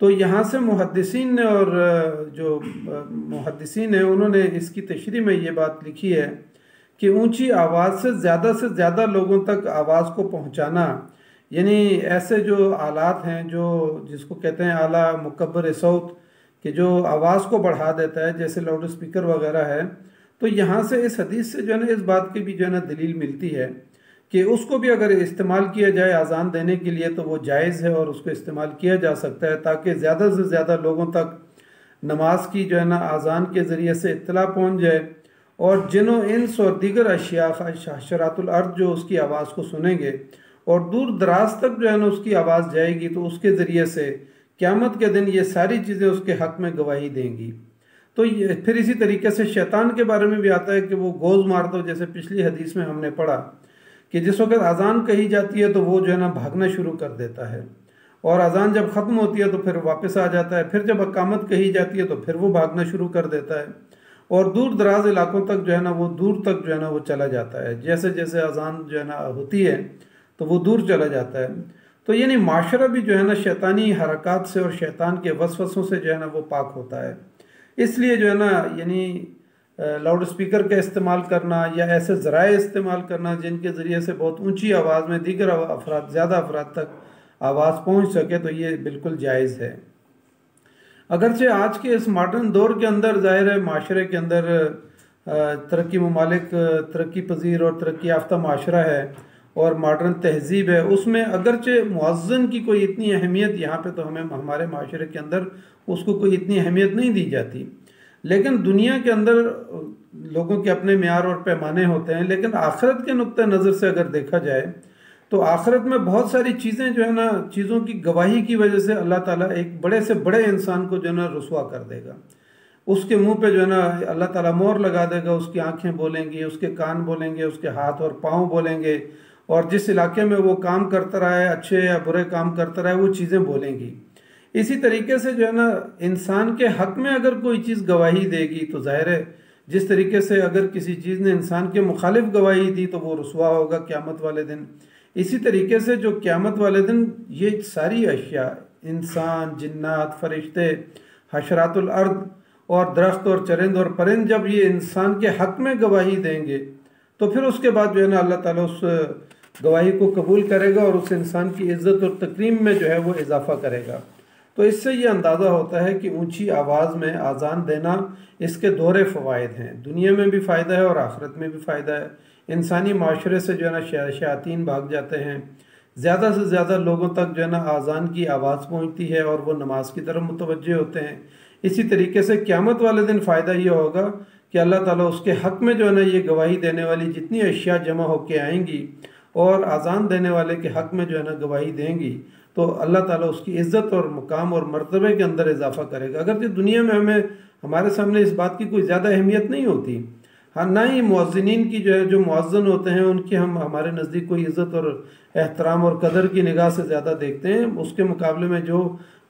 تو یہاں سے محدثین نے اور جو محدثین ہیں انہوں نے اس کی تشریح میں یہ بات لکھی ہے کہ اونچی آواز سے زیادہ لوگوں تک آواز کو پہنچانا، یعنی ایسے جو آلات ہیں جو جس کو کہتے ہیں اعلیٰ مکبر صوت، کہ جو آواز کو بڑھا دیتا ہے جیسے لاؤڈ اسپیکر وغیرہ ہے، تو یہاں سے اس حدیث سے جو ہے نا اس بات کی بھی جو ہے نا دلیل ملتی ہے کہ اس کو بھی اگر استعمال کیا جائے اذان دینے کے لیے تو وہ جائز ہے اور اس کو استعمال کیا جا سکتا ہے، تاکہ زیادہ سے زیادہ لوگوں تک نماز کی جو ہے نا اذان کے ذریعے سے اطلاع پہنچ جائے، اور جن و انس اور دیگر اشیاء حشرات الارض جو اس کی آواز کو سنیں گے اور دور دراز تک جو ہے نا اس کی آواز جائے گی، تو اس کے ذریعے سے قیامت کے دن یہ ساری چیزیں اس کے حق میں گواہی دیں گی۔ تو یہ پھر اسی طریقے سے شیطان کے بارے میں بھی آتا ہے کہ وہ گوز مارتا ہو، جیسے پچھلی حدیث میں ہم نے پڑھا کہ جس وقت اذان کہی جاتی ہے تو وہ جو ہے نا بھاگنا شروع کر دیتا ہے، اور اذان جب ختم ہوتی ہے تو پھر واپس آ جاتا ہے، پھر جب اقامت کہی جاتی ہے تو پھر وہ بھاگنا شروع کر دیتا ہے، اور دور دراز علاقوں تک جو ہے نا وہ دور تک جو ہے نا وہ چلا جاتا ہے، جیسے جیسے اذان جو ہے نا ہوتی ہے تو وہ دور چلا جاتا ہے۔ تو یعنی معاشرہ بھی جو ہے نا شیطانی حرکات سے اور شیطان کے وسوسوں سے جو ہے نا وہ پاک ہوتا ہے۔ اس لیے جو ہے نا یعنی لاؤڈ اسپیکر کا استعمال کرنا یا ایسے ذرائع استعمال کرنا جن کے ذریعے سے بہت اونچی آواز میں دیگر زیادہ افراد تک آواز پہنچ سکے، تو یہ بالکل جائز ہے۔ اگرچہ آج کے اس ماڈرن دور کے اندر ظاہر ہے معاشرے کے اندر ترقی ممالک ترقی پذیر اور ترقی یافتہ معاشرہ ہے اور ماڈرن تہذیب ہے، اس میں اگرچہ مؤذن کی کوئی اتنی اہمیت یہاں پہ تو ہمارے معاشرے کے اندر اس کو کوئی اتنی اہمیت نہیں دی جاتی، لیکن دنیا کے اندر لوگوں کے اپنے معیار اور پیمانے ہوتے ہیں۔ لیکن آخرت کے نقطہ نظر سے اگر دیکھا جائے تو آخرت میں بہت ساری چیزیں جو ہے نا چیزوں کی گواہی کی وجہ سے اللہ تعالیٰ ایک بڑے سے بڑے انسان کو جو ہے نا رسوا کر دے گا، اس کے منہ پہ جو ہے نا اللہ تعالیٰ مہر لگا دے گا، اس کی آنکھیں بولیں گی، اس کے کان بولیں گے، اس کے ہاتھ اور پاؤں بولیں گے، اور جس علاقے میں وہ کام کرتا رہا ہے اچھے یا برے کام کرتا رہا ہے وہ چیزیں بولیں گی۔ اسی طریقے سے جو ہے نا انسان کے حق میں اگر کوئی چیز گواہی دے گی تو ظاہر ہے جس طریقے سے اگر کسی چیز نے انسان کے مخالف گواہی دی تو وہ رسوا ہوگا قیامت والے دن۔ اسی طریقے سے جو قیامت والے دن یہ ساری اشیاء انسان، جنات، فرشتے، حشرات الارض اور درخت اور چرند اور پرند جب یہ انسان کے حق میں گواہی دیں گے تو پھر اس کے بعد جو ہے نا اللہ تعالیٰ اس گواہی کو قبول کرے گا اور اس انسان کی عزت اور تکریم میں جو ہے وہ اضافہ کرے گا۔ تو اس سے یہ اندازہ ہوتا ہے کہ اونچی آواز میں اذان دینا اس کے دوہرے فوائد ہیں، دنیا میں بھی فائدہ ہے اور آخرت میں بھی فائدہ ہے۔ انسانی معاشرے سے جو ہے نا شیاطین بھاگ جاتے ہیں، زیادہ سے زیادہ لوگوں تک جو ہے نا اذان کی آواز پہنچتی ہے اور وہ نماز کی طرف متوجہ ہوتے ہیں۔ اسی طریقے سے قیامت والے دن فائدہ یہ ہوگا کہ اللہ تعالیٰ اس کے حق میں جو ہے نا یہ گواہی دینے والی جتنی اشیاء جمع ہو کے آئیں گی اور اذان دینے والے کے حق میں جو ہے نا گواہی دیں گی تو اللہ تعالیٰ اس کی عزت اور مقام اور مرتبے کے اندر اضافہ کرے گا۔ اگرچہ دنیا میں ہمارے سامنے اس بات کی کوئی زیادہ اہمیت نہیں ہوتی، ہاں نہ ہی مؤذنین کی جو مؤذن ہوتے ہیں ان کی ہمارے نزدیک کوئی عزت اور احترام اور قدر کی نگاہ سے زیادہ دیکھتے ہیں، اس کے مقابلے میں جو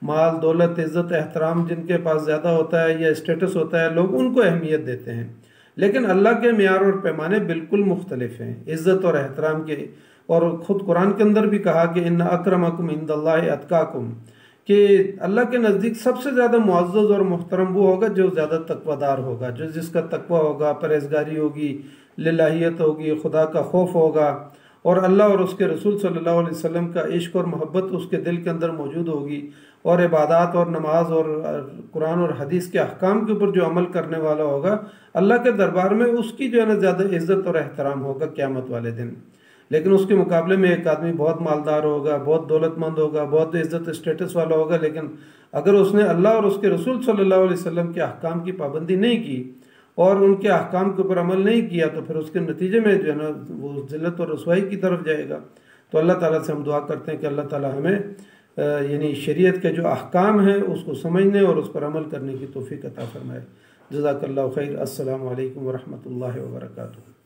مال دولت عزت احترام جن کے پاس زیادہ ہوتا ہے یا اسٹیٹس ہوتا ہے لوگ ان کو اہمیت دیتے ہیں، لیکن اللہ کے معیار اور پیمانے بالکل مختلف ہیں عزت اور احترام کے۔ اور خود قرآن کے اندر بھی کہا کہ ان اکرمکم عند اللہ اتقاکم، کہ اللہ کے نزدیک سب سے زیادہ معزز اور محترم وہ ہوگا جو زیادہ تقوی دار ہوگا، جس کا تقوی ہوگا، پرہیزگاری ہوگی، للہیت ہوگی، خدا کا خوف ہوگا، اور اللہ اور اس کے رسول صلی اللہ علیہ وسلم کا عشق اور محبت اس کے دل کے اندر موجود ہوگی، اور عبادات اور نماز اور قرآن اور حدیث کے احکام کے اوپر جو عمل کرنے والا ہوگا اللہ کے دربار میں اس کی جو ہے نا زیادہ عزت اور احترام ہوگا قیامت والے دن۔ لیکن اس کے مقابلے میں ایک آدمی بہت مالدار ہوگا، بہت دولت مند ہوگا، بہت عزت اسٹیٹس والا ہوگا، لیکن اگر اس نے اللہ اور اس کے رسول صلی اللہ علیہ وسلم کے احکام کی پابندی نہیں کی اور ان کے احکام کے اوپر عمل نہیں کیا تو پھر اس کے نتیجے میں جو ہے نا وہ ذلت اور رسوائی کی طرف جائے گا۔ تو اللہ تعالیٰ سے ہم دعا کرتے ہیں کہ اللہ تعالیٰ ہمیں یعنی شریعت کے جو احکام ہیں اس کو سمجھنے اور اس پر عمل کرنے کی توفیق عطا فرمائے۔ جزاک اللہ خیر۔ السلام علیکم ورحمۃ اللہ وبرکاتہ۔